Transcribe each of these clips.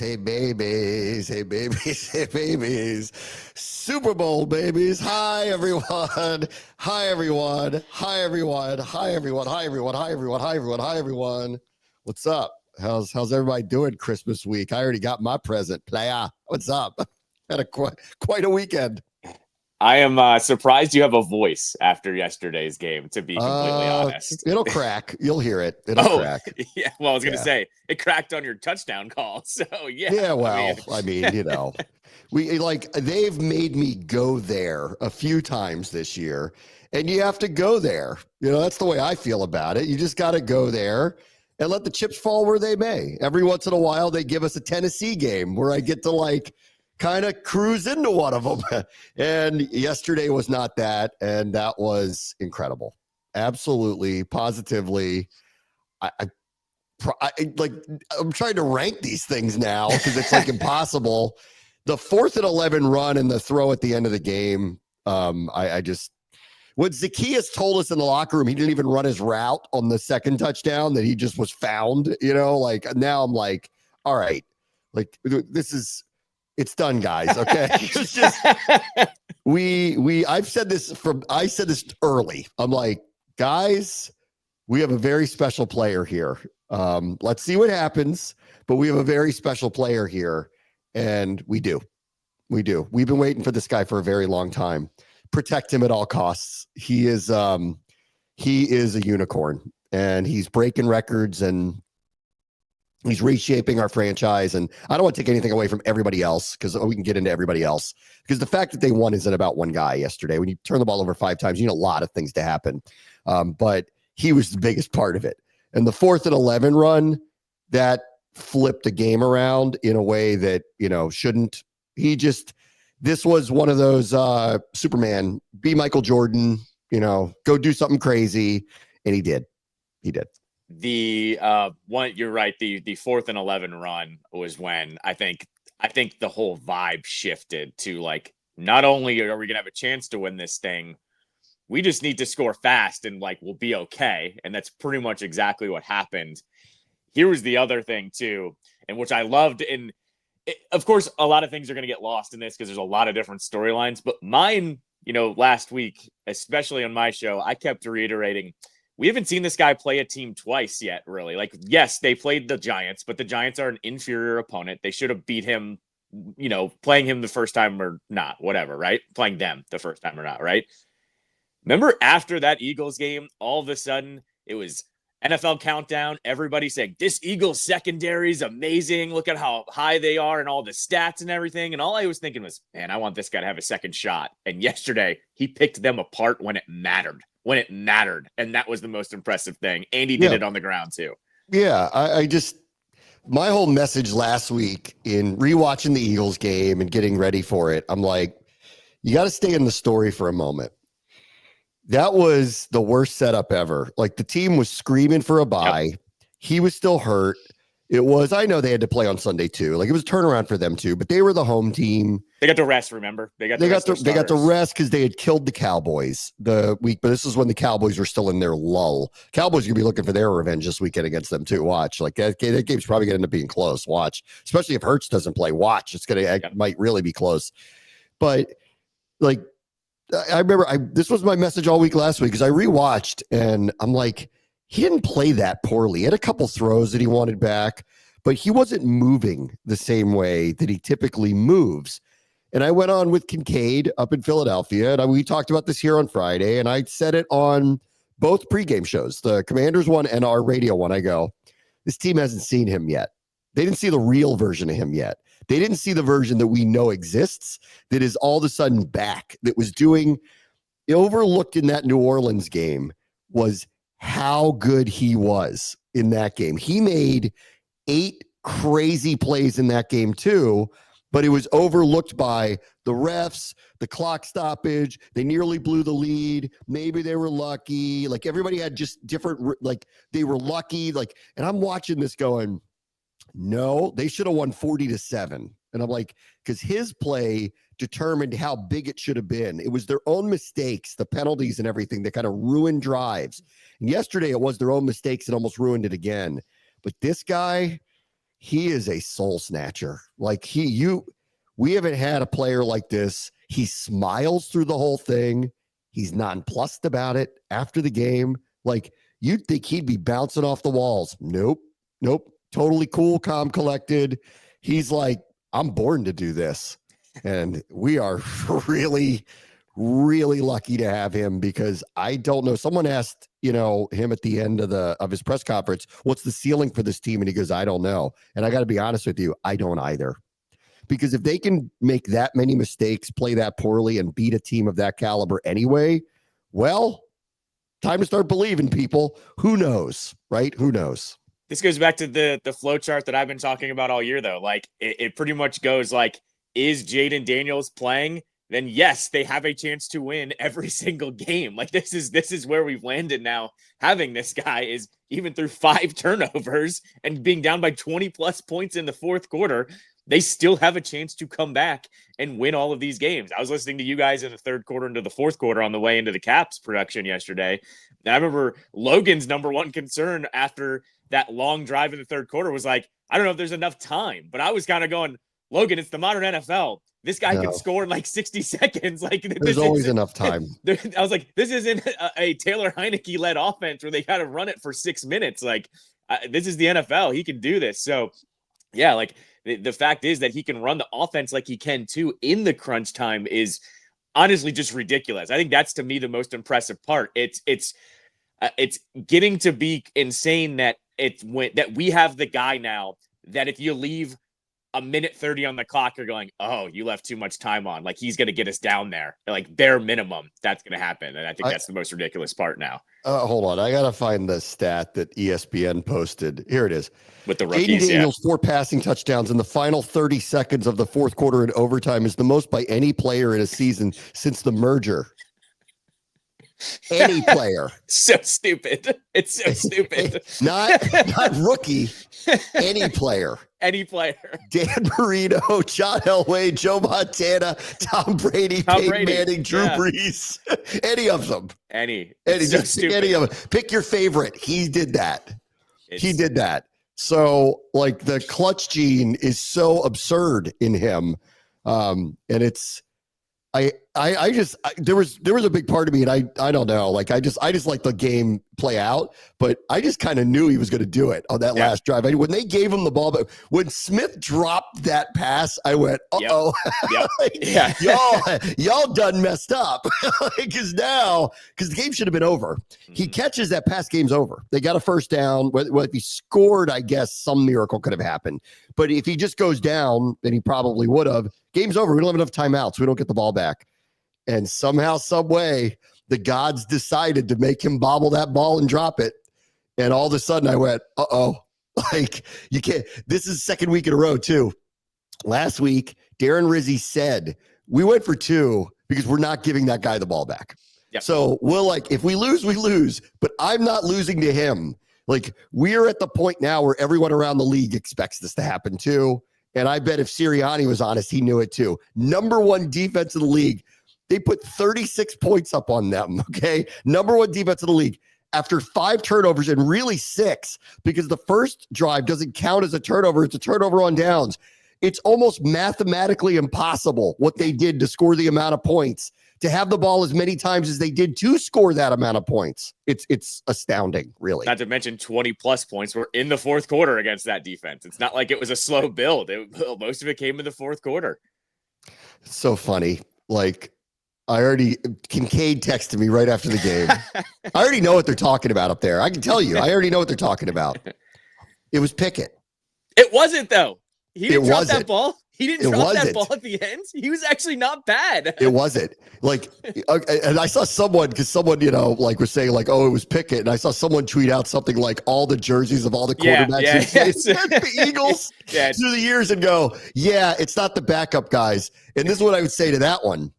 hey babies, hey babies, hey babies. Super Bowl babies. Hi everyone. Hi everyone. Hi everyone. Hi everyone. Hi everyone. Hi everyone. Hi everyone. Hi everyone. What's up? How's everybody doing Christmas week? I already got my present. Playa. What's up? Had a quite a weekend. I am surprised you have a voice after yesterday's game, to be completely honest. It'll crack. You'll hear it. It'll crack. Yeah. Well, I was going to say it cracked on your touchdown call. So, yeah. Yeah, well, I mean, they've made me go there a few times this year, and you have to go there. That's the way I feel about it. You just got to go there and let the chips fall where they may. Every once in a while, they give us a Tennessee game where I get to kind of cruise into one of them. And yesterday was not that. And that was incredible. Absolutely, positively. I'm trying to rank these things now because it's impossible. The 4th and 11 run and the throw at the end of the game. What Zacchaeus told us in the locker room, he didn't even run his route on the second touchdown, that he just was found, now I'm like, all right, it's done, guys. Okay. It's just, I said this early. I'm like, guys, we have a very special player here. Let's see what happens, but we have a very special player here, and we do. We've been waiting for this guy for a very long time. Protect him at all costs. He is a unicorn, and he's breaking records, and he's reshaping our franchise. And I don't want to take anything away from everybody else, because we can get into everybody else, because the fact that they won isn't about one guy yesterday. When you turn the ball over 5 times, you need a lot of things to happen. But he was the biggest part of it. And the 4th and 11 run, that flipped the game around in a way that, shouldn't. This was one of those Superman, be Michael Jordan, go do something crazy. And he did. The one, you're right. The 4th and 11 run was when I think the whole vibe shifted to not only are we going to have a chance to win this thing, we just need to score fast and we'll be okay. And that's pretty much exactly what happened. Here was the other thing too, and which I loved. And of course, a lot of things are going to get lost in this because there's a lot of different storylines. But mine, last week, especially on my show, I kept reiterating, we haven't seen this guy play a team twice yet, really. Yes, they played the Giants, but the Giants are an inferior opponent. They should have beat him, playing him the first time or not, whatever, right? Playing them the first time or not, right? Remember after that Eagles game, all of a sudden it was NFL countdown. Everybody saying this Eagles secondary is amazing. Look at how high they are and all the stats and everything. And all I was thinking was, man, I want this guy to have a second shot. And yesterday he picked them apart when it mattered. And that was the most impressive thing. And he did it on the ground too. Yeah. My whole message last week in rewatching the Eagles game and getting ready for it, I'm like, you got to stay in the story for a moment. That was the worst setup ever. The team was screaming for a bye. Yep. He was still hurt. I know they had to play on Sunday too. It was a turnaround for them too, but they were the home team. They got to rest, remember? They got to rest because they had killed the Cowboys the week, but this is when the Cowboys were still in their lull. Cowboys are going to be looking for their revenge this weekend against them too. Watch. That game's probably going to end up being close. Watch. Especially if Hurts doesn't play. Watch. It might really be close. But I remember this was my message all week last week because I rewatched and I'm like, he didn't play that poorly. He had a couple throws that he wanted back, but he wasn't moving the same way that he typically moves. And I went on with Kincaid up in Philadelphia, and we talked about this here on Friday, and I said it on both pregame shows, the Commanders one and our radio one. I go, this team hasn't seen him yet. They didn't see the real version of him yet. They didn't see the version that we know exists, that is all of a sudden back, that was doing overlooked in that New Orleans game was how good he was in that game. He made 8 crazy plays in that game too, but it was overlooked by the refs, the clock stoppage. They nearly blew the lead. Maybe they were lucky. Everybody had just different, they were lucky. And I'm watching this going, no, they should have won 40-7. And I'm like, because his play determined how big it should have been. It was their own mistakes, the penalties and everything that kind of ruined drives. And yesterday it was their own mistakes that almost ruined it again. But this guy, he is a soul snatcher. Like we haven't had a player like this. He smiles through the whole thing. He's nonplussed about it after the game. Like, you'd think he'd be bouncing off the walls. Nope. Totally cool, calm, collected. He's like, I'm born to do this. And we are really, really lucky to have him, because I don't know. Someone asked, him at the end of his press conference, what's the ceiling for this team? And he goes, I don't know. And I got to be honest with you, I don't either. Because if they can make that many mistakes, play that poorly, and beat a team of that caliber anyway, well, time to start believing, people. Who knows, right? Who knows? This goes back to the flow chart that I've been talking about all year, though. Like, it pretty much goes like, is Jaden Daniels playing? Then yes, they have a chance to win every single game. Like, this is where we've landed now. Having this guy is, even through 5 turnovers and being down by 20 plus points in the fourth quarter, they still have a chance to come back and win all of these games. I was listening to you guys in the third quarter into the fourth quarter on the way into the Caps production yesterday. And I remember Logan's number one concern after that long drive in the third quarter was like, I don't know if there's enough time, but I was kind of going, Logan, it's the modern NFL. This guy could score in like 60 seconds. Like, there's always enough time. I was like, this isn't a Taylor Heineke led offense where they got to run it for 6 minutes. Like, this is the NFL. He can do this. So yeah, like, the fact is that he can run the offense like he can too in the crunch time is honestly just ridiculous. I think that's, to me, the most impressive part. It's getting to be insane that that we have the guy now that if you leave a minute 30 on the clock, you're going, oh, you left too much time on. Like, he's going to get us down there. Like, bare minimum, that's going to happen. And I think that's the most ridiculous part now. Hold on. I got to find the stat that ESPN posted. Here it is. With the rookies, Jaden Daniels, 4 passing touchdowns in the final 30 seconds of the fourth quarter in overtime is the most by any player in a season since the merger. Any player. So stupid. It's so stupid. not rookie. Any player. Any player. Dan Marino, John Elway, Joe Montana, Tom Brady, Peyton Manning, Drew Brees. Any of them. Any. Just pick any of them. Pick your favorite. He did that. He did that. So, like, the clutch gene is so absurd in him. And it's, there was a big part of me, and I don't know, like, I just let the game play out, but I just kind of knew he was going to do it on that last drive. when they gave him the ball, but when Smith dropped that pass, I went, uh-oh. Yep. y'all done messed up. Because the game should have been over. He catches that pass, game's over. They got a first down. Well, if he scored, I guess some miracle could have happened. But if he just goes down, then he probably would have. Game's over. We don't have enough timeouts. We don't get the ball back. And somehow, some way, the gods decided to make him bobble that ball and drop it. And all of a sudden I went, uh-oh. Like, you can't. This is second week in a row, too. Last week, Darren Rizzi said, we went for 2 because we're not giving that guy the ball back. Yep. So we'll, like, if we lose, we lose. But I'm not losing to him. Like, we're at the point now where everyone around the league expects this to happen, too. And I bet if Sirianni was honest, he knew it, too. Number 1 defense in the league. They put 36 points up on them, okay? Number 1 defense in the league after 5 turnovers, and really 6, because the first drive doesn't count as a turnover. It's a turnover on downs. It's almost mathematically impossible what they did to score the amount of points, to have the ball as many times as they did to score that amount of points. It's astounding, really. Not to mention 20-plus points were in the fourth quarter against that defense. It's not like it was a slow build. Most of it came in the fourth quarter. It's so funny. Like, Kincaid texted me right after the game. I already know what they're talking about up there. I can tell you. I already know what they're talking about. It was Pickett. It wasn't, though. He didn't drop that ball. He didn't drop that ball at the end. He was actually not bad. It wasn't. Like, and I saw someone, because someone, like, was saying, like, oh, it was Pickett. And I saw someone tweet out something like all the jerseys of all the quarterbacks the Eagles through the years, and go, yeah, it's not the backup guys. And this is what I would say to that one.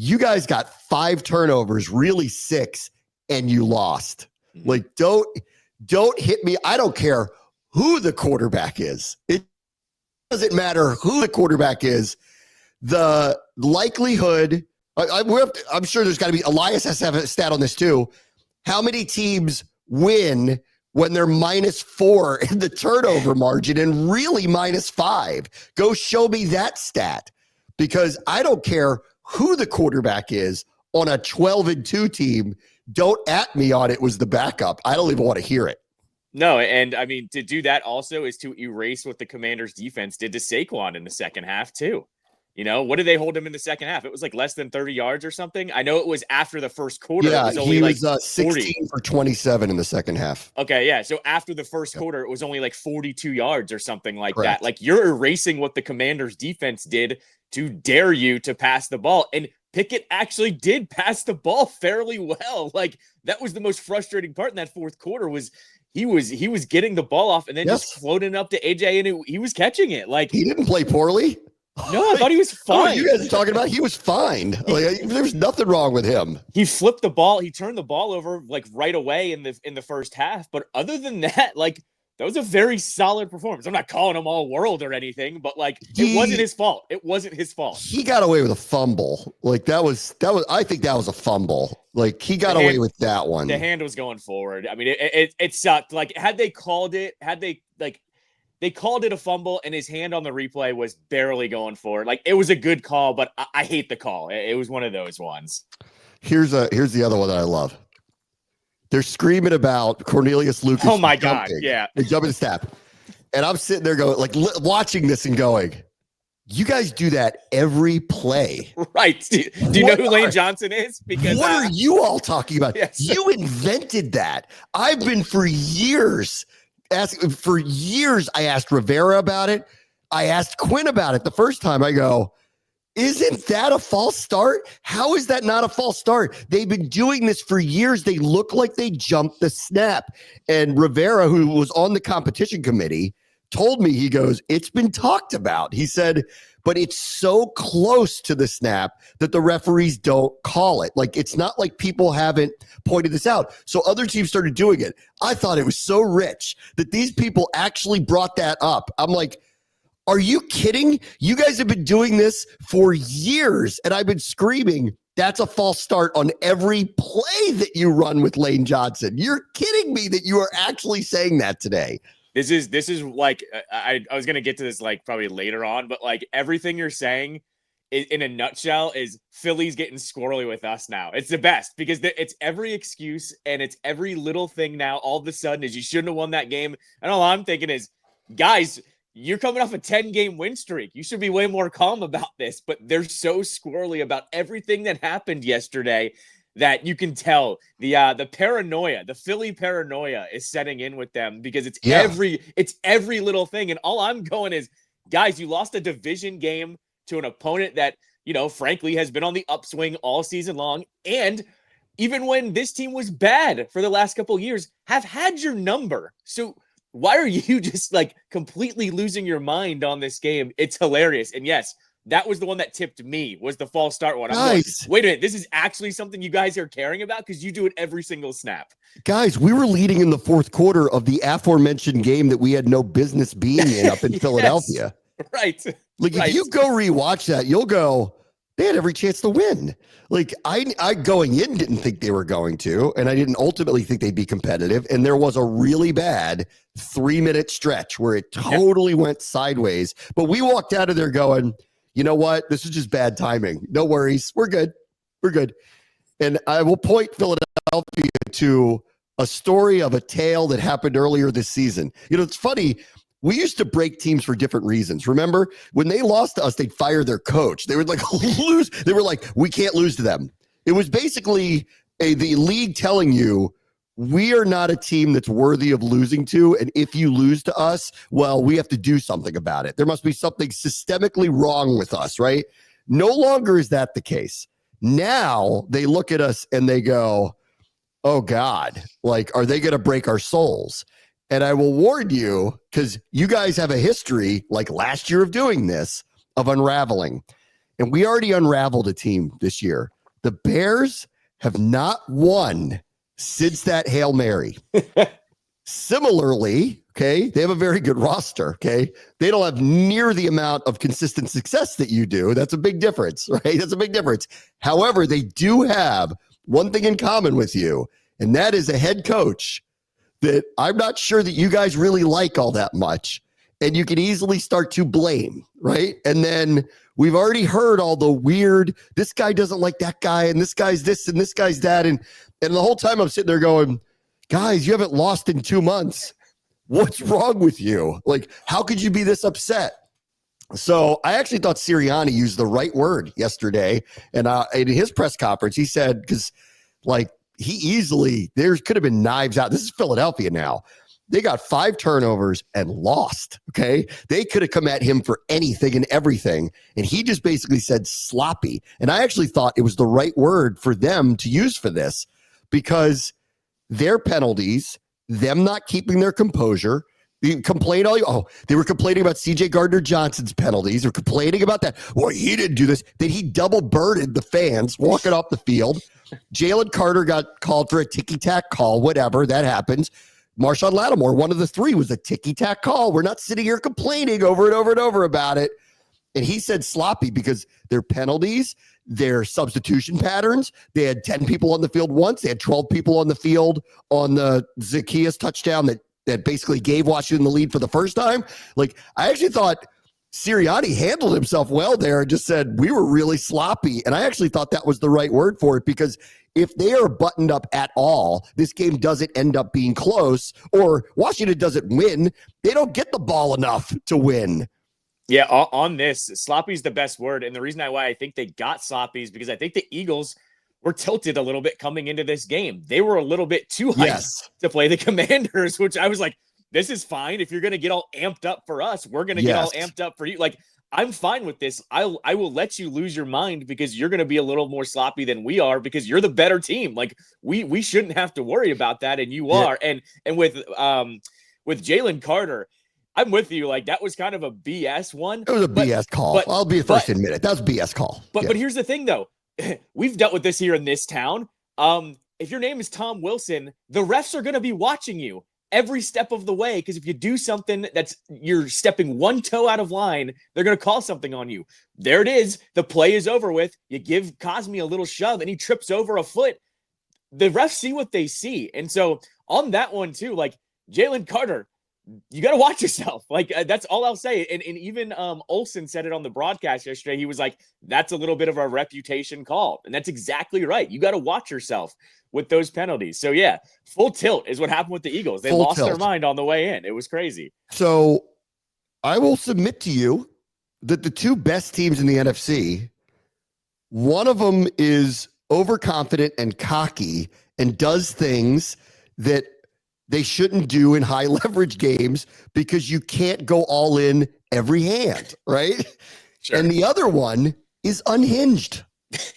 You guys got 5 turnovers, really 6, and you lost. Like, don't hit me. I don't care who the quarterback is. It doesn't matter who the quarterback is. The likelihood, I'm sure there's got to be, Elias has to have a stat on this too. How many teams win when they're -4 in the turnover margin and really -5. Go show me that stat, because I don't care who the quarterback is on a 12-2 team. Don't at me on it was the backup. I don't even want to hear it. No, and I mean, to do that also is to erase what the Commanders defense did to Saquon in the second half too. You know, what did they hold him in the second half? It was like less than 30 yards or something. I know it was after the first quarter. Yeah, it was only he like was 16 for 27 in the second half. Okay, yeah. So after the first quarter, it was only like 42 yards or something like Correct. that. Like, you're erasing what the Commanders defense did to dare you to pass the ball. And Pickett actually did pass the ball fairly well. Like, that was the most frustrating part in that fourth quarter was he was getting the ball off and then just floating up to AJ, and he was catching it. Like, he didn't play poorly. No, I thought he was fine. What are you guys talking about? He was fine. Like, there's nothing wrong with him. He flipped the ball. He turned the ball over like right away in the first half. But other than that, like, that was a very solid performance. I'm not calling him all world or anything, but like, it wasn't his fault. It wasn't his fault. He got away with a fumble. Like, that was. I think that was a fumble. Like, he got away with that one. The hand was going forward. I mean, it sucked. Like, had they called it a fumble, and his hand on the replay was barely going forward. Like, it was a good call, but I hate the call. It was one of those ones. Here's the other one that I love. They're screaming about Cornelius Lucas. Oh my God. Yeah. They jumping the snap. And I'm sitting there going, like, watching this and going, you guys do that every play. Right. Do you know who Lane Johnson is? Because what are you all talking about? Yes. You invented that. I've been for years. I asked Rivera about it. I asked Quinn about it the first time. I go, isn't that a false start? How is that not a false start? They've been doing this for years. They look like they jumped the snap. And Rivera, who was on the competition committee, told me, he goes, it's been talked about. He said, but it's so close to the snap that the referees don't call it. Like, it's not like people haven't pointed this out. So other teams started doing it. I thought it was so rich that these people actually brought that up. I'm like, are you kidding? You guys have been doing this for years, and I've been screaming, that's a false start on every play that you run with Lane Johnson. You're kidding me that you are actually saying that today. This is like, I was going to get to this like probably later on, but like, everything you're saying in a nutshell is Philly's getting squirrely with us now. It's the best because it's every excuse and it's every little thing now. All of a sudden is you shouldn't have won that game. And all I'm thinking is, guys, you're coming off a 10-game win streak. You should be way more calm about this, but they're so squirrely about everything that happened yesterday that you can tell the paranoia, the Philly paranoia is setting in with them because it's every little thing. And all I'm going is, guys, you lost a division game to an opponent that, you know, frankly has been on the upswing all season long. And even when this team was bad for the last couple of years, have had your number. So why are you just like completely losing your mind on this game? It's hilarious. And yes, that was the one that tipped me, was the false start one. Guys, wait a minute, this is actually something you guys are caring about because you do it every single snap. Guys, we were leading in the fourth quarter of the aforementioned game that we had no business being in up in Yes, Philadelphia. Right. Like, if you go rewatch that, you'll go, they had every chance to win. Like, I going in didn't think they were going to, and I didn't ultimately think they'd be competitive. And there was a really bad 3-minute stretch where it totally went sideways. But we walked out of there going, you know what? This is just bad timing. No worries. We're good. We're good. And I will point Philadelphia to a story of a tale that happened earlier this season. You know, it's funny. We used to break teams for different reasons. Remember, when they lost to us, they'd fire their coach. They would like lose. They were like, we can't lose to them. It was basically the league telling you, we are not a team that's worthy of losing to. And if you lose to us, well, we have to do something about it. There must be something systemically wrong with us, right? No longer is that the case. Now they look at us and they go, oh God, like, are they going to break our souls? And I will warn you, because you guys have a history like last year of doing this, of unraveling. And we already unraveled a team this year. The Bears have not won since that Hail Mary. Similarly, okay, they have a very good roster, okay? They don't have near the amount of consistent success that you do. That's a big difference, right? That's a big difference. However, they do have one thing in common with you, and that is a head coach that I'm not sure that you guys really like all that much. And you can easily start to blame, right? And then we've already heard all the weird, this guy doesn't like that guy, and this guy's this, and this guy's that. And the whole time I'm sitting there going, guys, you haven't lost in 2 months. What's wrong with you? Like, how could you be this upset? So I actually thought Sirianni used the right word yesterday. And in his press conference, he said, because like there could have been knives out. This is Philadelphia now. They got 5 turnovers and lost, okay? They could have come at him for anything and everything, and he just basically said sloppy. And I actually thought it was the right word for them to use for this because their penalties, them not keeping their composure, they were complaining about CJ Gardner-Johnson's penalties. They're complaining about that. Well, he didn't do this. Then he double-birded the fans walking off the field. Jalen Carter got called for a ticky-tack call, whatever, that happens. Marshawn Lattimore, one of the 3, was a ticky-tack call. We're not sitting here complaining over and over and over about it. And he said sloppy because their penalties, their substitution patterns, they had 10 people on the field once. They had 12 people on the field on the Zacchaeus touchdown that basically gave Washington the lead for the first time. Like, I actually thought Sirianni handled himself well there and just said, we were really sloppy. And I actually thought that was the right word for it because if they are buttoned up at all, this game doesn't end up being close, or Washington doesn't win. They don't get the ball enough to win. Yeah, on this, sloppy is the best word. And the reason why I think they got sloppy is because I think the Eagles were tilted a little bit coming into this game. They were a little bit too hyped to play the Commanders, which I was like, this is fine. If you're going to get all amped up for us, we're going to get all amped up for you. Like, I'm fine with this. I will let you lose your mind because you're going to be a little more sloppy than we are because you're the better team. Like, we shouldn't have to worry about that, and you are. And with Jalen Carter, I'm with you. Like, that was kind of a BS one. It was a BS call. I'll be the first to admit it. That was a BS call. But here's the thing, though. We've dealt with this here in this town. If your name is Tom Wilson, the refs are going to be watching you every step of the way, because if you do something you're stepping one toe out of line, they're going to call something on you. There it is. The play is over with. You give Cosme a little shove and he trips over a foot. The refs see what they see. And so on that one too, like, Jalen Carter, you got to watch yourself. Like, that's all I'll say. And even Olsen said it on the broadcast yesterday. He was like, that's a little bit of a reputation call. And that's exactly right. You got to watch yourself with those penalties. So yeah, full tilt is what happened with the Eagles. They lost their mind on the way in. It was crazy. So I will submit to you that the 2 best teams in the NFC, one of them is overconfident and cocky and does things that they shouldn't do in high leverage games because you can't go all in every hand, right? Sure. And the other one is unhinged.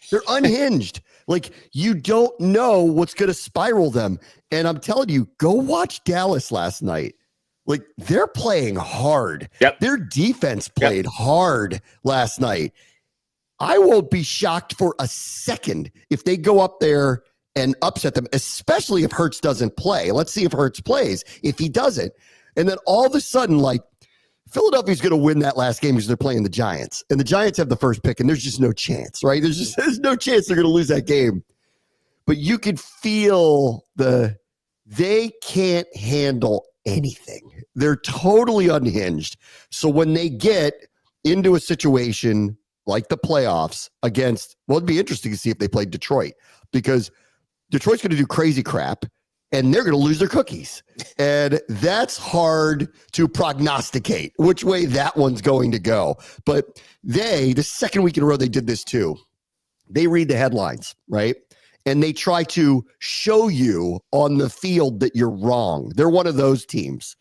They're unhinged. Like, you don't know what's going to spiral them. And I'm telling you, go watch Dallas last night. Like, they're playing hard. Yep. Their defense played hard last night. I won't be shocked for a second if they go up there and upset them, especially if Hurts doesn't play. Let's see if Hurts plays. If he doesn't, and then all of a sudden, like, Philadelphia's going to win that last game because they're playing the Giants, and the Giants have the first pick, and there's just no chance, right? There's no chance they're going to lose that game. But you could feel they can't handle anything. They're totally unhinged. So when they get into a situation like the playoffs against, well, it'd be interesting to see if they play Detroit, because Detroit's going to do crazy crap and they're going to lose their cookies. And that's hard to prognosticate which way that one's going to go. But the second week in a row, they did this too. They read the headlines, right? And they try to show you on the field that you're wrong. They're one of those teams.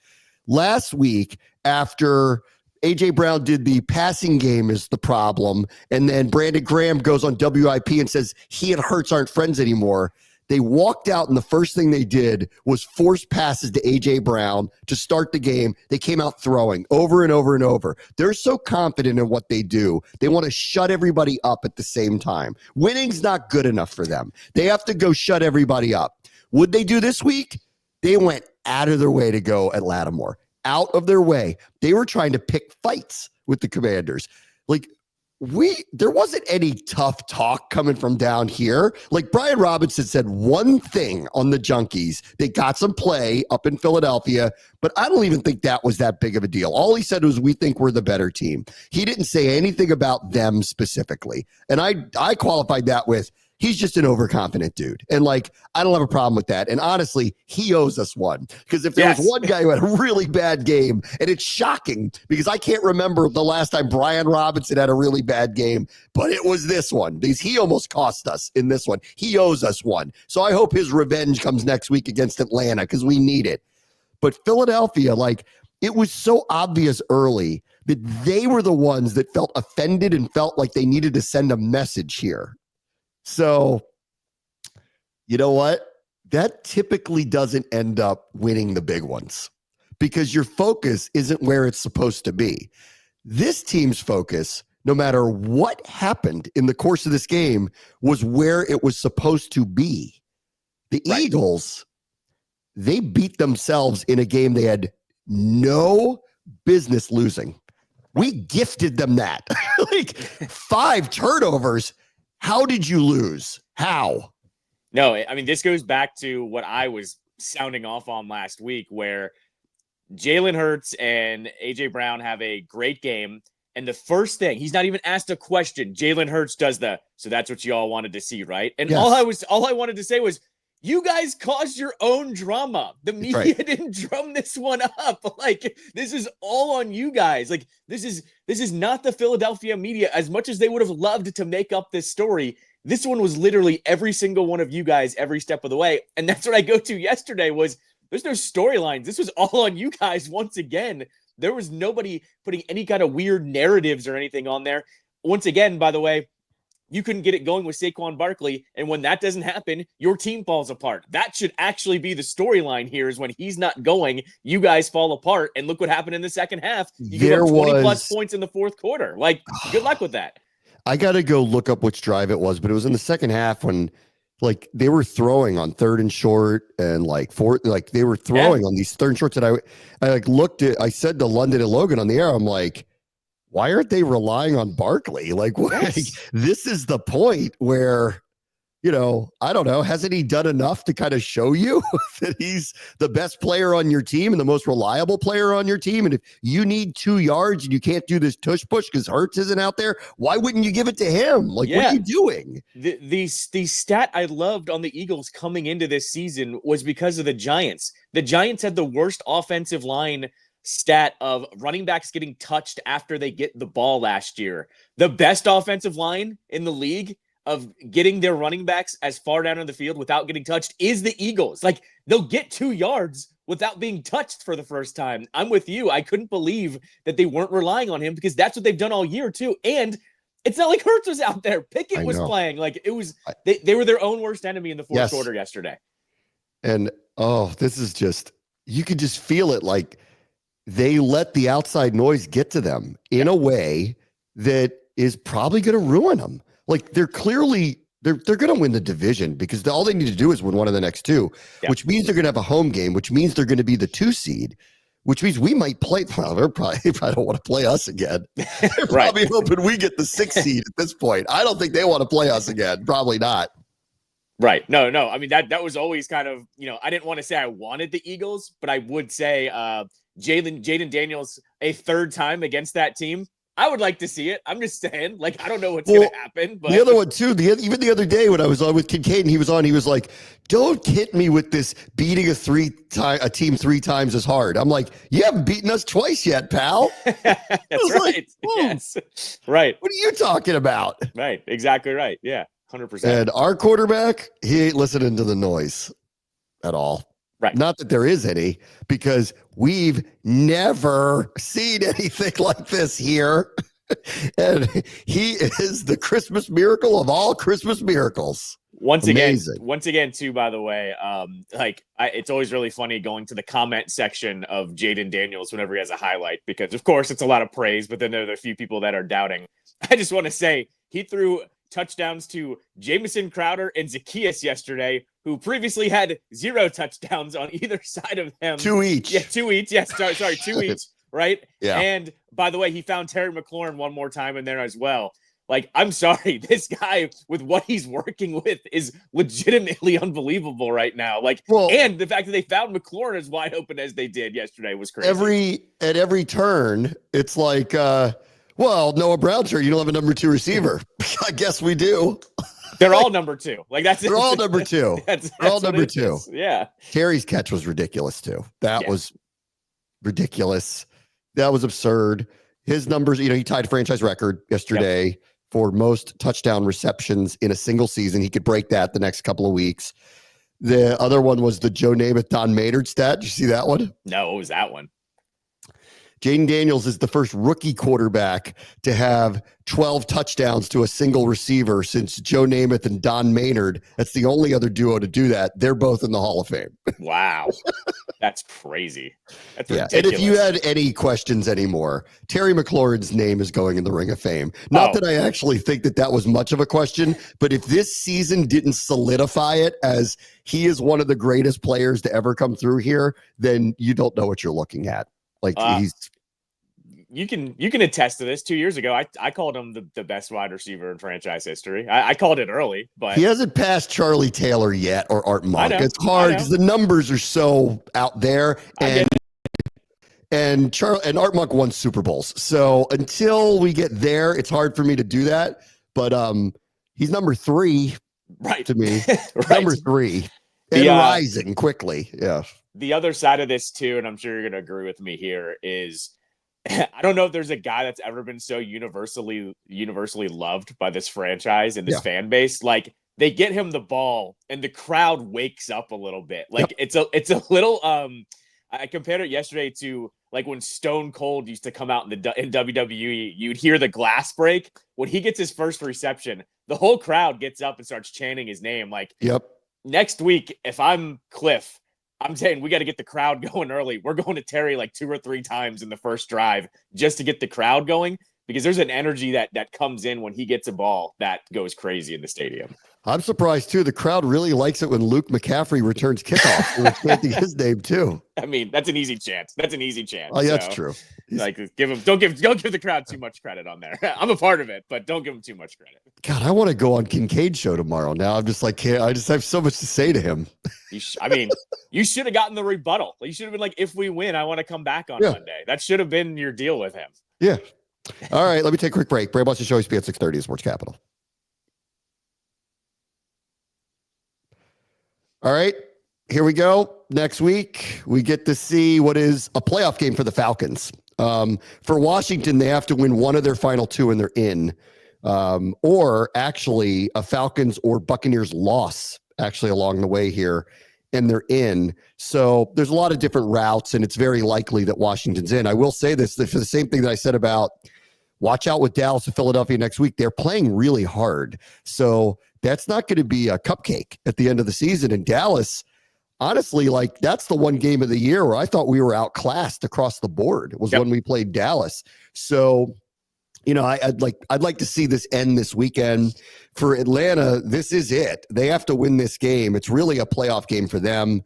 Last week, after A.J. Brown did the passing game is the problem, and then Brandon Graham goes on WIP and says he and Hurts aren't friends anymore, they walked out, and the first thing they did was force passes to A.J. Brown to start the game. They came out throwing over and over and over. They're so confident in what they do. They want to shut everybody up at the same time. Winning's not good enough for them. They have to go shut everybody up. Would they do this week? They went out of their way to go at Lattimore. Out of their way. They were trying to pick fights with the Commanders. Like, there wasn't any tough talk coming from down here. Like Brian Robinson said one thing on the Junkies. They got some play up in Philadelphia, but I don't even think that was that big of a deal. All he said was, we think we're the better team. He didn't say anything about them specifically. And I qualified that with, he's just an overconfident dude. And like, I don't have a problem with that. And honestly, he owes us one. Because if there was one guy who had a really bad game, and it's shocking because I can't remember the last time Brian Robinson had a really bad game, but it was this one. Because he almost cost us in this one. He owes us one. So I hope his revenge comes next week against Atlanta because we need it. But Philadelphia, like, it was so obvious early that they were the ones that felt offended and felt like they needed to send a message here. So, you know what? That typically doesn't end up winning the big ones because your focus isn't where it's supposed to be. This team's focus, no matter what happened in the course of this game, was where it was supposed to be. The Eagles, they beat themselves in a game they had no business losing. We gifted them that. Like 5 turnovers. How did you lose? How? No, I mean, this goes back to what I was sounding off on last week, where Jalen Hurts and A.J. Brown have a great game. And the first thing, he's not even asked a question. Jalen Hurts does so that's what you all wanted to see, right? And all I wanted to say was, you guys caused your own drama. The media didn't drum this one up. Like, this is all on you guys. Like, this is not the Philadelphia media. As much as they would have loved to make up this story, this one was literally every single one of you guys every step of the way. And that's what I go to yesterday was, there's no storylines. This was all on you guys once again. There was nobody putting any kind of weird narratives or anything on there. Once again, by the way, you couldn't get it going with Saquon Barkley, and when that doesn't happen, your team falls apart. That should actually be the storyline here, is when he's not going, you guys fall apart, and look what happened in the second half. You give up 20-plus points in the fourth quarter. Like, good luck with that. I got to go look up which drive it was, but it was in the second half when, like, they were throwing on 3rd and short and, like, 4th, like, they were throwing on these 3rd and shorts, and I like, looked at, I said to London and Logan on the air, I'm like, why aren't they relying on Barkley? Like, this is the point where, you know, I don't know. Hasn't he done enough to kind of show you that he's the best player on your team and the most reliable player on your team? And if you need 2 yards and you can't do this tush push because Hurts isn't out there, why wouldn't you give it to him? Like, what are you doing? The stat I loved on the Eagles coming into this season was because of the Giants. The Giants had the worst offensive line stat of running backs getting touched after they get the ball last year. The best offensive line in the league of getting their running backs as far down in the field without getting touched is the Eagles. Like, they'll get 2 yards without being touched for the first time. I'm with you. I couldn't believe that they weren't relying on him because that's what they've done all year too. And it's not like Hurts was out there. Pickett was playing. Like, it was, they were their own worst enemy in the fourth quarter yesterday. And, this is just, you could just feel it. Like, they let the outside noise get to them in a way that is probably going to ruin them. Like, they're clearly, they're going to win the division because all they need to do is win one of the next 2, which means they're going to have a home game, which means they're going to be the 2 seed, which means we might play. Well, they probably don't want to play us again. They're probably hoping we get the 6th seed at this point. I don't think they want to play us again. Probably not. Right. No. I mean, that was always kind of, you know, I didn't want to say I wanted the Eagles, but I would say Jaden Daniels a 3rd time against that team. I would like to see it. I'm just saying, like, I don't know what's going to happen. But the other one too, even the other day when I was on with Kincaid and he was like, don't hit me with this beating a team 3 times as hard. I'm like, you haven't beaten us twice yet, pal. That's right. Like, yes. Right. What are you talking about? Right. Exactly right. Yeah. 100%. And our quarterback, he ain't listening to the noise at all. Right. Not that there is any, because we've never seen anything like this here. And he is the Christmas miracle of all Christmas miracles. Once again, too, by the way, it's always really funny going to the comment section of Jaden Daniels whenever he has a highlight, because of course it's a lot of praise, but then there are a few people that are doubting. I just want to say he threw touchdowns to Jamison Crowder and Zacchaeus yesterday, who previously had 0 touchdowns on either side of them. 2 each. Yeah, 2 each. Yes, sorry, 2 each. Right. Yeah. And by the way, he found Terry McLaurin one more time in there as well. Like, I'm sorry, this guy with what he's working with is legitimately unbelievable right now. Like, and the fact that they found McLaurin as wide open as they did yesterday was crazy. At every turn, it's like, well, Noah Brown's here. You don't have a number 2 receiver. I guess we do. They're all number 2. Like they're all number 2. They're all number 2. Yeah. Terry's catch was ridiculous too. That was ridiculous. That was absurd. His numbers, he tied franchise record yesterday for most touchdown receptions in a single season. He could break that the next couple of weeks. The other one was the Joe Namath, Don Maynard stat. Did you see that one? No, what was that one? Jaden Daniels is the first rookie quarterback to have 12 touchdowns to a single receiver since Joe Namath and Don Maynard. That's the only other duo to do that. They're both in the Hall of Fame. Wow. That's crazy. That's ridiculous. And if you had any questions anymore, Terry McLaurin's name is going in the Ring of Fame. Not that I actually think that was much of a question, but if this season didn't solidify it as he is one of the greatest players to ever come through here, then you don't know what you're looking at. Like you can attest to this. 2 years ago, I called him the best wide receiver in franchise history. I called it early, but he hasn't passed Charlie Taylor yet or Art Monk. It's hard because the numbers are so out there, and Art Monk won Super Bowls. So until we get there, it's hard for me to do that. But he's number 3, right to me. Right. Number 3 and rising quickly. Yeah. The other side of this too, and I'm sure you're going to agree with me here, is I don't know if there's a guy that's ever been so universally loved by this franchise and this fan base. Like, they get him the ball and the crowd wakes up a little bit. Like it's a little I compared it yesterday to like when Stone Cold used to come out in WWE, you'd hear the glass break. When he gets his first reception, the whole crowd gets up and starts chanting his name. Like, next week, if I'm Cliff, I'm saying we got to get the crowd going early. We're going to Terry like 2 or 3 times in the first drive just to get the crowd going, because there's an energy that comes in when he gets a ball that goes crazy in the stadium. I'm surprised too. The crowd really likes it when Luke McCaffrey returns kickoff. We're chanting his name too. I mean, that's an easy chance. Oh, yeah, that's true. Like, don't give the crowd too much credit on there. I'm a part of it, but don't give him too much credit. God, I want to go on Kincaid's show tomorrow. Now I'm just like, I just have so much to say to him. You should have gotten the rebuttal. You should have been like, if we win, I want to come back on Monday. That should have been your deal with him. Yeah. All right, let me take a quick break. Bram watches the show. He's at 6:30 Sports Capital. All right, here we go. Next week, we get to see what is a playoff game for the Falcons. For Washington, they have to win one of their final 2 and they're in. Or actually a Falcons or Buccaneers loss actually along the way here, and they're in. So there's a lot of different routes, and it's very likely that Washington's in. I will say this, for the same thing that I said about watch out with Dallas and Philadelphia next week. They're playing really hard. So that's not going to be a cupcake at the end of the season. And Dallas, honestly, like, that's the one game of the year where I thought we were outclassed across the board. It was when we played Dallas. So, I'd like to see this end this weekend. For Atlanta, this is it. They have to win this game. It's really a playoff game for them.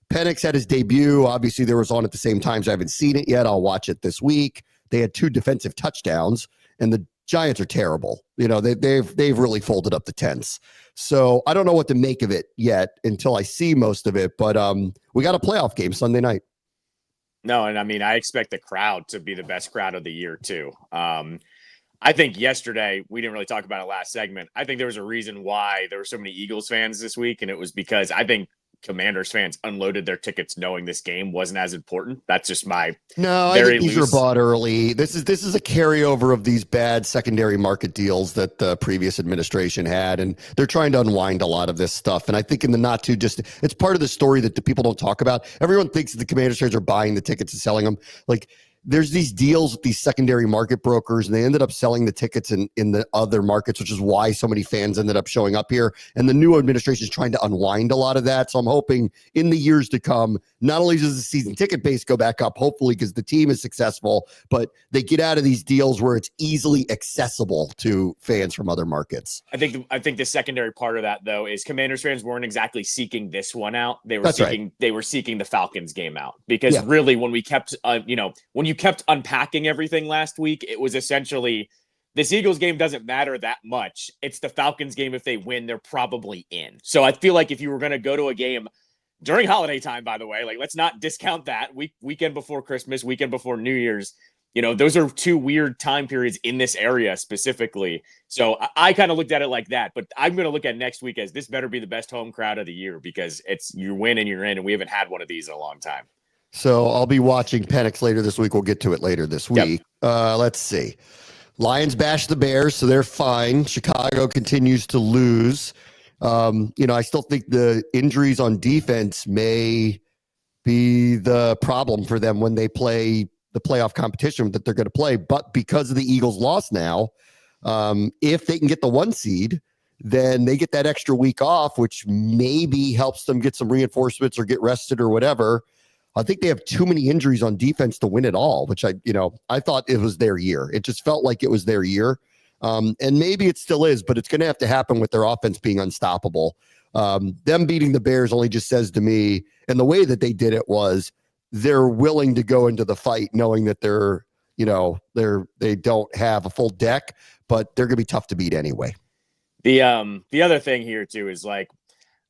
Penix had his debut. Obviously, there was on at the same time. So I haven't seen it yet. I'll watch it this week. They had 2 defensive touchdowns, and the Giants are terrible. They've really folded up the tents. So I don't know what to make of it yet until I see most of it. But we got a playoff game Sunday night. No, and I mean, I expect the crowd to be the best crowd of the year too. I think yesterday, we didn't really talk about it last segment. I think there was a reason why there were so many Eagles fans this week, and it was because I think Commanders fans unloaded their tickets knowing this game wasn't as important. That's just my I think these were bought early. This is a carryover of these bad secondary market deals that the previous administration had, and they're trying to unwind a lot of this stuff. And I think in the not too distant, it's part of the story that the people don't talk about. Everyone thinks that the Commanders fans are buying the tickets and selling them. Like, there's these deals with these secondary market brokers, and they ended up selling the tickets in the other markets, which is why so many fans ended up showing up here. And the new administration is trying to unwind a lot of that. So I'm hoping in the years to come, not only does the season ticket base go back up, hopefully because the team is successful, but they get out of these deals where it's easily accessible to fans from other markets. I think the secondary part of that, though, is Commanders fans weren't exactly seeking this one out. They were seeking the Falcons game out, because really when we kept when you kept unpacking everything last week, it was essentially this Eagles game doesn't matter that much. It's the Falcons game. If they win, they're probably in. So I feel like if you were going to go to a game during holiday time, by the way, like let's not discount that weekend before Christmas, weekend before New Year's, those are two weird time periods in this area specifically. So I kind of looked at it like that, but I'm going to look at next week as this better be the best home crowd of the year because it's you win and you're in, and we haven't had one of these in a long time. So I'll be watching Penix later this week. We'll get to it later this week. Yep. Let's see. Lions bash the Bears, so they're fine. Chicago continues to lose. I still think the injuries on defense may be the problem for them when they play the playoff competition that they're going to play. But because of the Eagles' loss now, if they can get the 1 seed, then they get that extra week off, which maybe helps them get some reinforcements or get rested or whatever. I think they have too many injuries on defense to win it all, which I thought it was their year. It just felt like it was their year. And maybe it still is, but it's going to have to happen with their offense being unstoppable. Them beating the Bears only just says to me, and the way that they did it was they're willing to go into the fight knowing that they don't have a full deck, but they're going to be tough to beat anyway. The other thing here too is like,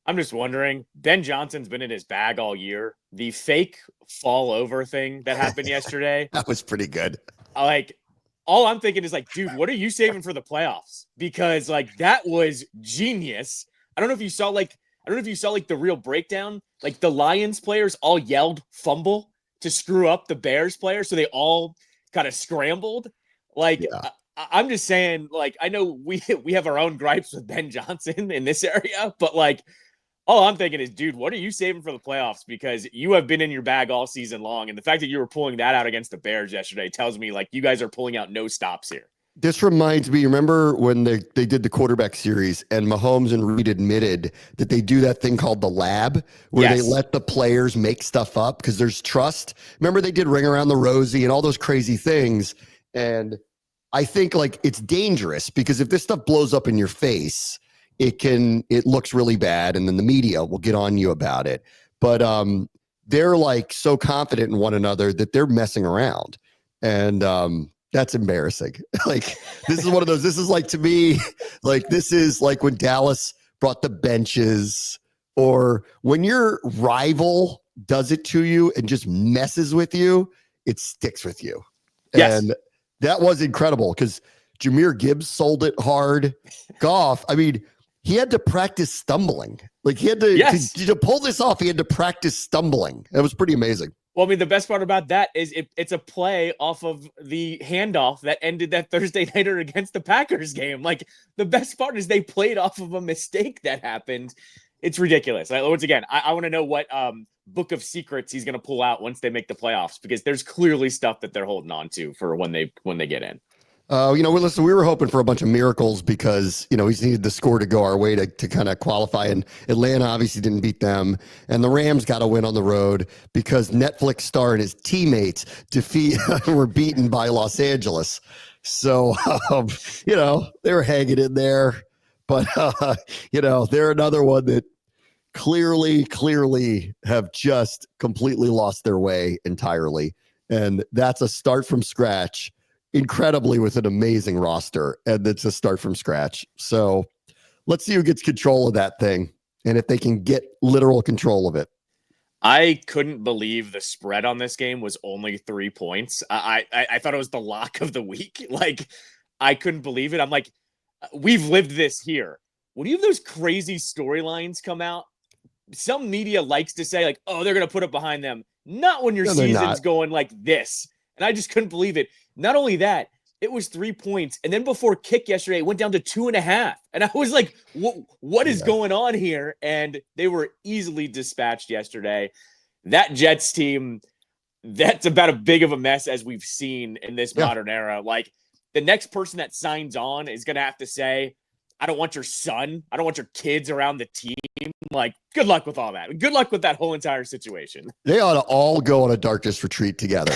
I'm just wondering, Ben Johnson's been in his bag all year. The fake fall over thing that happened yesterday. That was pretty good. Like, all I'm thinking is like, dude, what are you saving for the playoffs? Because like, that was genius. I don't know if you saw the real breakdown. Like the Lions players all yelled fumble to screw up the Bears players. So they all kind of scrambled. Like, yeah. I'm just saying, like, I know we have our own gripes with Ben Johnson in this area, but like, all I'm thinking is, dude, what are you saving for the playoffs? Because you have been in your bag all season long. And the fact that you were pulling that out against the Bears yesterday tells me like you guys are pulling out no stops here. This reminds me, remember when they did the quarterback series and Mahomes and Reed admitted that they do that thing called the lab where they let the players make stuff up because there's trust. Remember they did Ring Around the Rosie and all those crazy things. And I think like it's dangerous because if this stuff blows up in your face, it looks really bad and then the media will get on you about it. But they're like so confident in one another that they're messing around. And that's embarrassing. Like this is like to me, like this is like when Dallas brought the benches or when your rival does it to you and just messes with you, it sticks with you. Yes. And that was incredible because Jahmyr Gibbs sold it hard. Goff, I mean, he had to practice stumbling. Like he had to pull this off. He had to practice stumbling. It was pretty amazing. Well, I mean, the best part about that is it's a play off of the handoff that ended that Thursday nighter against the Packers game. Like the best part is they played off of a mistake that happened. It's ridiculous. Once again, I want to know what book of secrets he's going to pull out once they make the playoffs because there's clearly stuff that they're holding on to for when they get in. Listen, we were hoping for a bunch of miracles because, we needed the score to go our way to kind of qualify. And Atlanta obviously didn't beat them. And the Rams got to win on the road because Netflix star and his teammates were beaten by Los Angeles. So, they were hanging in there. But, they're another one that clearly have just completely lost their way entirely. And that's a start from scratch. Incredibly with an amazing roster, and it's a start from scratch. So let's see who gets control of that thing and if they can get literal control of it. I couldn't believe the spread on this game was only 3 points. I thought it was the lock of the week. Like, I couldn't believe it. I'm like, we've lived this here. When you have those crazy storylines come out, some media likes to say like, oh, they're going to put it behind them. Not when your season's going like this. And I just couldn't believe it. Not only that, it was 3 points. And then before kick yesterday, it went down to 2.5. And I was like, what is going on here? And they were easily dispatched yesterday. That Jets team, that's about as big of a mess as we've seen in this modern era. Like the next person that signs on is going to have to say, I don't want your son. I don't want your kids around the team. Like, good luck with all that. Good luck with that whole entire situation. They ought to all go on a darkness retreat together.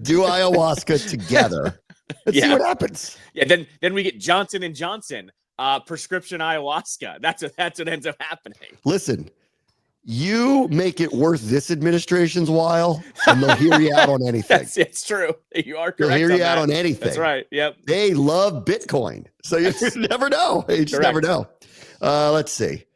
Do ayahuasca together. Let's see what happens. Yeah, then we get Johnson and Johnson, prescription ayahuasca. That's what ends up happening. Listen, You make it worth this administration's while, and they'll hear you out on anything. It's true. You are correct. They'll hear you out that. on anything. That's right. Yep. They love Bitcoin. So you never know. You just never know. Let's see.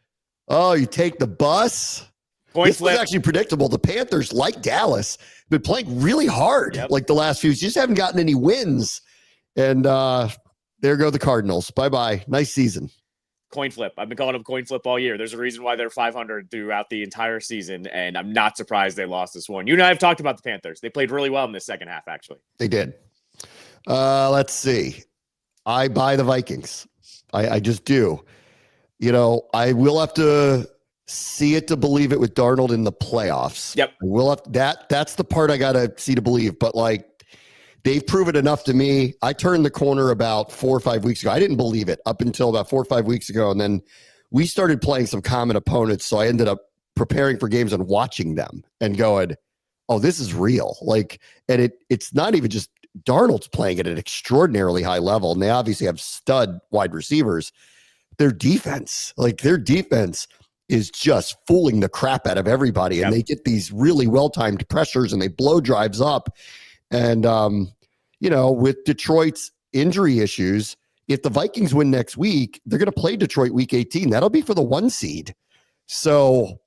Oh, you take the bus. This was actually predictable. The Panthers, like Dallas, have been playing really hard like the last few. You just haven't gotten any wins. And there go the Cardinals. Bye-bye. Nice season. Coin flip. I've been calling them coin flip all year. There's a reason why they're 500 throughout the entire season, and I'm not surprised they lost this one. You and I have talked about the Panthers. They played really well in this second half, actually. They did. Let's see. I buy the Vikings. I just do. You know, I will have to see it to believe it with Darnold in the playoffs. Yep. We'll have that's the part I gotta see to believe. But like, they've proven enough to me. I turned the corner about 4 or 5 weeks ago. I didn't believe it up until about 4 or 5 weeks ago. And then we started playing some common opponents. So I ended up preparing for games and watching them and going, oh, this is real. Like, and it's not even just Darnold's playing at an extraordinarily high level. And they obviously have stud wide receivers. Their defense is just fooling the crap out of everybody. And they get these really well-timed pressures and they blow drives up. And, you know, with Detroit's injury issues, if the Vikings win next week, they're going to play Detroit week 18. That'll be for the 1 seed. So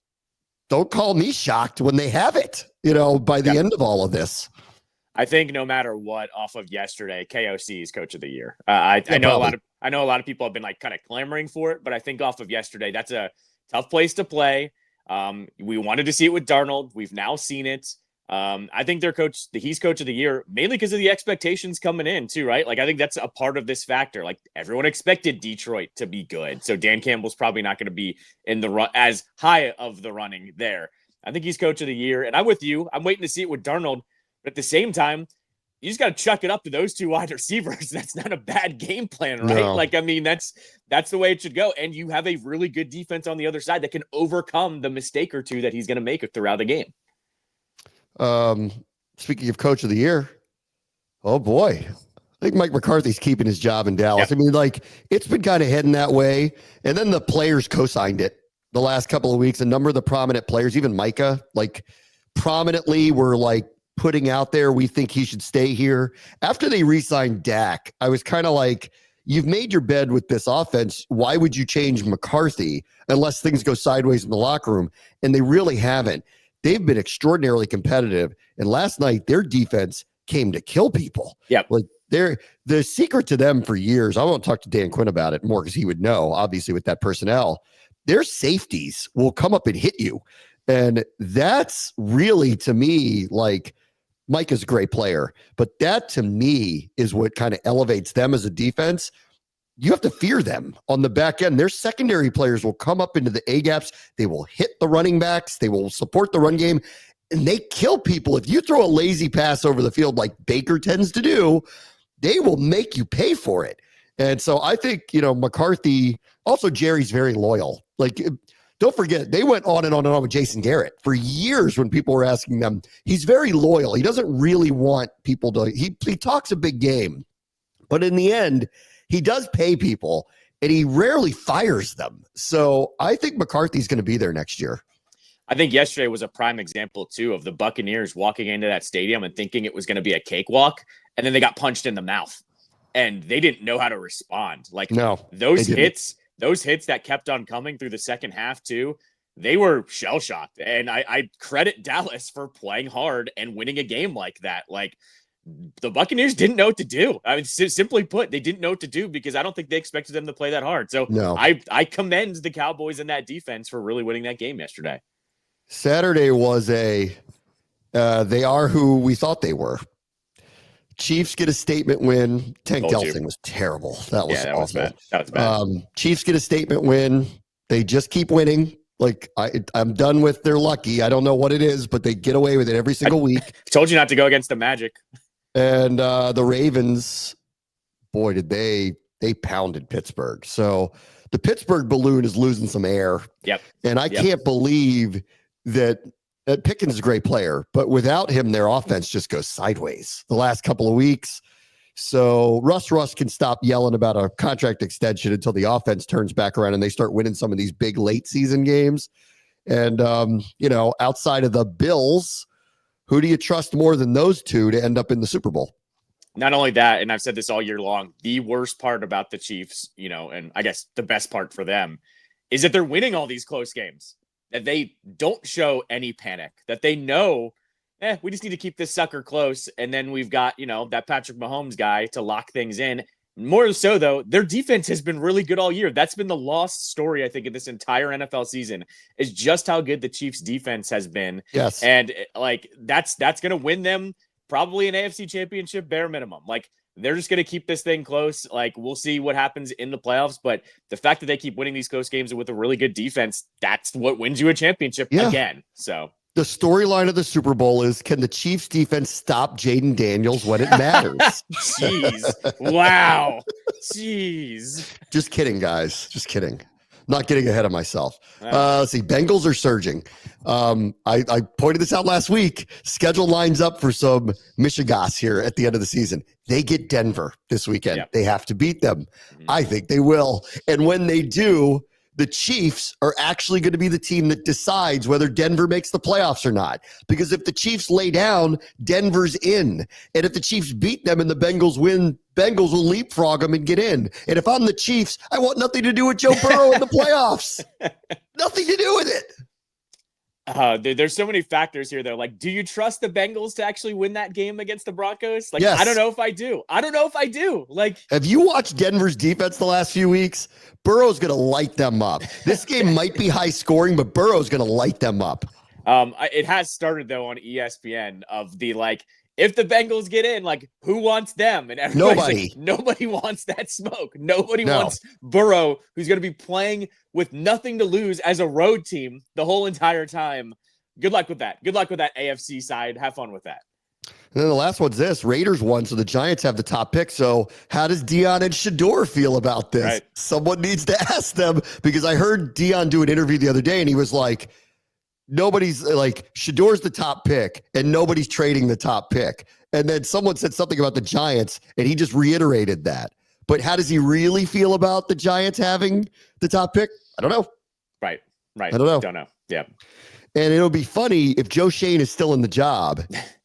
don't call me shocked when they have it, you know, by the end of all of this. I think no matter what, off of yesterday, KOC is coach of the year. I know a lot of people have been like kind of clamoring for it, but I think off of yesterday, that's a tough place to play. We wanted to see it with Darnold. We've now seen it. I think he's coach of the year, mainly because of the expectations coming in too, right? Like, I think that's a part of this factor. Like, everyone expected Detroit to be good. So Dan Campbell's probably not going to be in the run as high of the running there. I think he's coach of the year. And I'm with you. I'm waiting to see it with Darnold. But at the same time, you just got to chuck it up to those 2 wide receivers. That's not a bad game plan, right? No. Like, I mean, that's the way it should go. And you have a really good defense on the other side that can overcome the mistake or two that he's going to make throughout the game. Speaking of coach of the year, oh boy, I think Mike McCarthy's keeping his job in Dallas. I mean, like, it's been kind of heading that way. And then the players co-signed it the last couple of weeks. A number of the prominent players, even Micah, like, prominently were like putting out there, we think he should stay here. After they re-signed Dak, I was kind of like, you've made your bed with this offense. Why would you change McCarthy unless things go sideways in the locker room? And they really haven't. They've been extraordinarily competitive. And last night, their defense came to kill people. Yep. Like, the secret to them for years, I won't talk to Dan Quinn about it more because he would know, obviously, with that personnel, their safeties will come up and hit you. And that's really, to me, like, Mike is a great player, but that to me is what kind of elevates them as a defense. You have to fear them on the back end. Their secondary players will come up into the A gaps. They will hit the running backs. They will support the run game, and they kill people. If you throw a lazy pass over the field like Baker tends to do, they will make you pay for it. And so I think, you know, McCarthy, also Jerry's very loyal. Like, don't forget, they went on and on and on with Jason Garrett for years when people were asking them. He's very loyal. He doesn't really want people to, he talks a big game, but in the end, he does pay people and he rarely fires them. So I think McCarthy's going to be there next year. I think yesterday was a prime example too of the Buccaneers walking into that stadium and thinking it was going to be a cakewalk. And then they got punched in the mouth and they didn't know how to respond. Like, no, those hits that kept on coming through the second half too, they were shell shocked. And I credit Dallas for playing hard and winning a game like that. Like, the Buccaneers didn't know what to do. I mean, simply put, they didn't know what to do because I don't think they expected them to play that hard. So no. I commend the Cowboys and that defense for really winning that game yesterday. Saturday was they are who we thought they were. Chiefs get a statement win. Tank Delsing was terrible. That was awful. That was bad. Chiefs get a statement win. They just keep winning. Like, I'm done with their lucky. I don't know what it is, but they get away with it every single week. Told you not to go against the Magic. And the Ravens, boy, did they pounded Pittsburgh. So the Pittsburgh balloon is losing some air. Yep. And I can't believe that Pickens is a great player, but without him, their offense just goes sideways the last couple of weeks. So Russ can stop yelling about a contract extension until the offense turns back around and they start winning some of these big late season games. And, outside of the Bills, who do you trust more than those two to end up in the Super Bowl? Not only that, and I've said this all year long, the worst part about the Chiefs, and I guess the best part for them is that they're winning all these close games, that they don't show any panic, that they know, we just need to keep this sucker close. And then we've got, that Patrick Mahomes guy to lock things in. More so, though, their defense has been really good all year. That's been the lost story, I think, in this entire NFL season, is just how good the Chiefs' defense has been. Yes. And, that's going to win them probably an AFC championship, bare minimum. They're just going to keep this thing close. We'll see what happens in the playoffs. But the fact that they keep winning these close games with a really good defense, that's what wins you a championship again. So the storyline of the Super Bowl is, can the Chiefs defense stop Jaden Daniels when it matters? Jeez. Wow. Jeez. Just kidding, guys. Just kidding. Not getting ahead of myself. Let's see. Bengals are surging. I pointed this out last week. Schedule lines up for some Michigas here at the end of the season. They get Denver this weekend. Yep. They have to beat them. Mm-hmm. I think they will. And when they do, the Chiefs are actually going to be the team that decides whether Denver makes the playoffs or not. Because if the Chiefs lay down, Denver's in. And if the Chiefs beat them and the Bengals win, Bengals will leapfrog them and get in. And if I'm the Chiefs, I want nothing to do with Joe Burrow in the playoffs. Nothing to do with it. There's so many factors here, though. Do you trust the Bengals to actually win that game against the Broncos? Yes. I don't know if I do. Have you watched Denver's defense the last few weeks? Burrow's going to light them up. This game might be high scoring, but Burrow's going to light them up. It has started, though, on ESPN of the, if the Bengals get in, who wants them? And everybody's nobody wants that smoke. Nobody wants Burrow, who's going to be playing with nothing to lose as a road team the whole entire time. Good luck with that. Good luck with that AFC side. Have fun with that. And then the last one's this. Raiders won, so the Giants have the top pick. So how does Dion and Shador feel about this? Right. Someone needs to ask them, because I heard Dion do an interview the other day, and he was like, Shador's the top pick, and nobody's trading the top pick. And then someone said something about the Giants, and he just reiterated that. But how does he really feel about the Giants having the top pick? I don't know. Right. I don't know. Yeah. And it'll be funny if Joe Shane is still in the job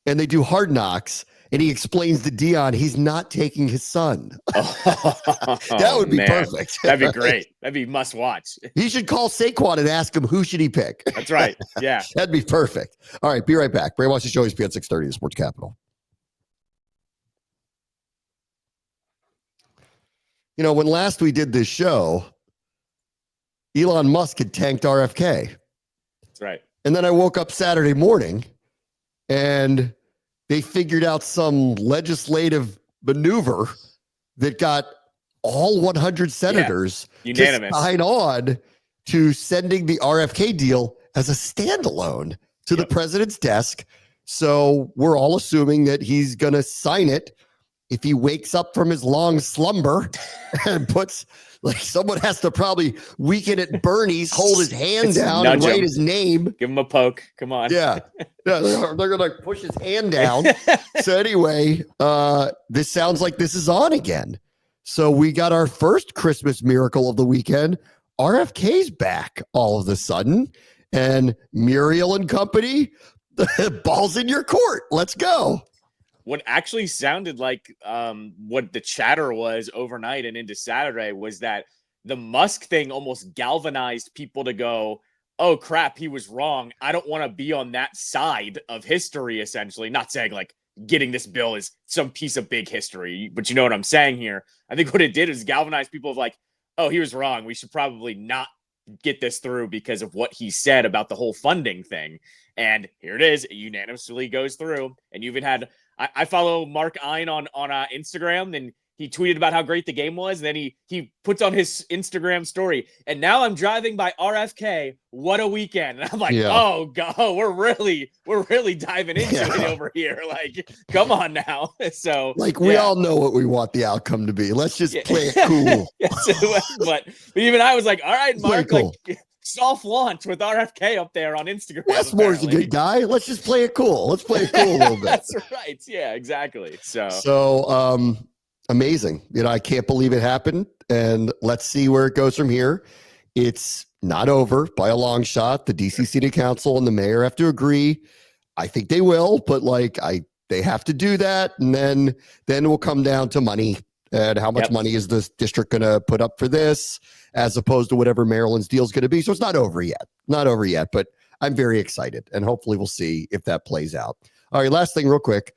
and they do Hard Knocks and he explains to Dion he's not taking his son. That would be perfect. That'd be great. That'd be must watch. He should call Saquon and ask him, who should he pick? That's right. Yeah. That'd be perfect. All right. Be right back. Brainwash the show. ESPN 630, the Sports Capital. When last we did this show, Elon Musk had tanked RFK. That's right. And then I woke up Saturday morning and they figured out some legislative maneuver that got all 100 senators unanimous to sign on to sending the RFK deal as a standalone to the president's desk. So we're all assuming that he's going to sign it if he wakes up from his long slumber and puts, someone has to probably weekend at Bernie's, hold his hand down and write his name. Give him a poke. Come on. Yeah. They're going to push his hand down. So anyway, this sounds like this is on again. So we got our first Christmas miracle of the weekend. RFK's back all of a sudden. And Muriel and company, the ball's in your court. Let's go. What actually sounded like what the chatter was overnight and into Saturday was that the Musk thing almost galvanized people to go, oh, crap, he was wrong. I don't want to be on that side of history, essentially. Not saying getting this bill is some piece of big history, but you know what I'm saying here. I think what it did is galvanize people of oh, he was wrong. We should probably not get this through because of what he said about the whole funding thing. And here it is. It unanimously goes through. And you even had, I follow Mark Ein on Instagram, and he tweeted about how great the game was. And then he puts on his Instagram story, and now I'm driving by RFK. What a weekend. And I'm oh God, we're really diving into it over here. Come on now. So we all know what we want the outcome to be. Let's just play it cool. but even I was all right, Mark, cool. Soft launch with RFK up there on Instagram. Westmore's a good guy. Let's just play it cool. Let's play it cool a little bit. That's right. Yeah, exactly. So amazing. I can't believe it happened. And let's see where it goes from here. It's not over by a long shot. The DC City Council and the mayor have to agree. I think they will, but they have to do that, and then it will come down to money and how much money is this district going to put up for this, as opposed to whatever Maryland's deal is going to be. So it's not over yet, but I'm very excited, and hopefully we'll see if that plays out. All right, last thing real quick.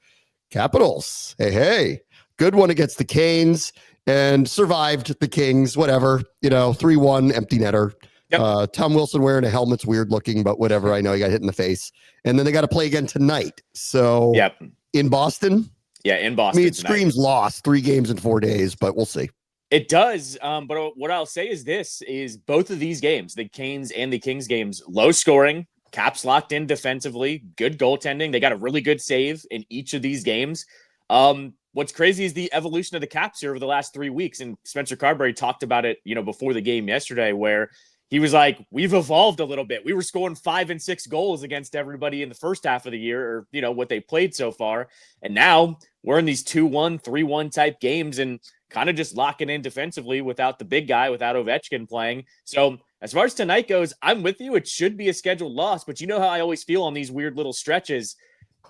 Capitals. Hey, good one against the Canes and survived the Kings, whatever, 3-1 empty netter. Tom Wilson wearing a helmet's weird looking, but whatever. I know he got hit in the face. And then they got to play again tonight. So in Boston. Yeah, in Boston. I mean, it screams lost 3 games in 4 days, but we'll see. It does. But what I'll say is both of these games, the Canes and the Kings games, low scoring, Caps locked in defensively, good goaltending. They got a really good save in each of these games. What's crazy is the evolution of the Caps here over the last 3 weeks. And Spencer Carberry talked about it, before the game yesterday, where he was like, we've evolved a little bit. We were scoring 5 and 6 goals against everybody in the first half of the year, or, what they played so far. And now we're in these 2-1, 3-1 type games and kind of just locking in defensively without the big guy, without Ovechkin playing. So as far as tonight goes, I'm with you. It should be a scheduled loss, but you know how I always feel on these weird little stretches.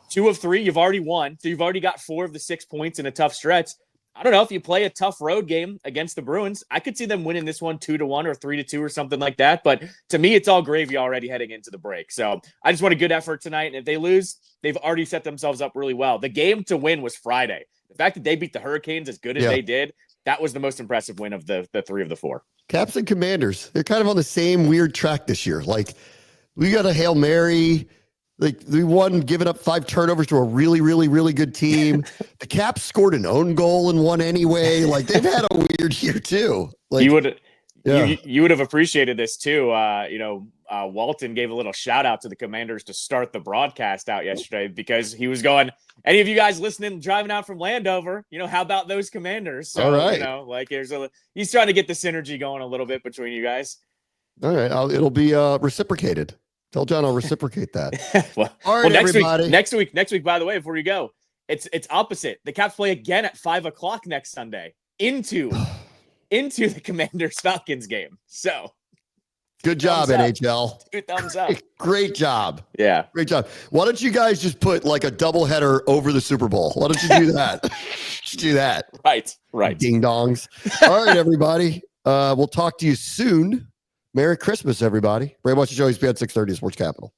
2 of 3, you've already won. So you've already got 4 of the 6 points in a tough stretch. I don't know if you play a tough road game against the Bruins, I could see them winning this one 2-1 or 3-2 or something like that. But to me, it's all gravy already heading into the break. So I just want a good effort tonight. And if they lose, they've already set themselves up really well. The game to win was Friday. The fact that they beat the Hurricanes as good as they did, that was the most impressive win of the 3 of the 4. Caps and Commanders, they're kind of on the same weird track this year. Like, we got a Hail Mary. Like, we won giving up 5 turnovers to a really, really, really good team. The Caps scored an own goal and won anyway. Like, they've had a weird year too. Like, you would have appreciated this too. Walton gave a little shout out to the Commanders to start the broadcast out yesterday, because he was going, any of you guys listening, driving out from Landover, how about those Commanders? So, all right. He's trying to get the synergy going a little bit between you guys. All right. It'll be reciprocated. Tell John I'll reciprocate that. All right, everybody. Next week, by the way, before you go, it's opposite. The Caps play again at 5:00 next Sunday into the Commanders Falcons game. So good job, NHL. 2 thumbs up. Great job. Yeah. Great job. Why don't you guys just put like a doubleheader over the Super Bowl? Why don't you do that? Just do that. Right. Ding dongs. All right, everybody. We'll talk to you soon. Merry Christmas, everybody. Bray Watch the Show, ESPN 630 Sports Capital.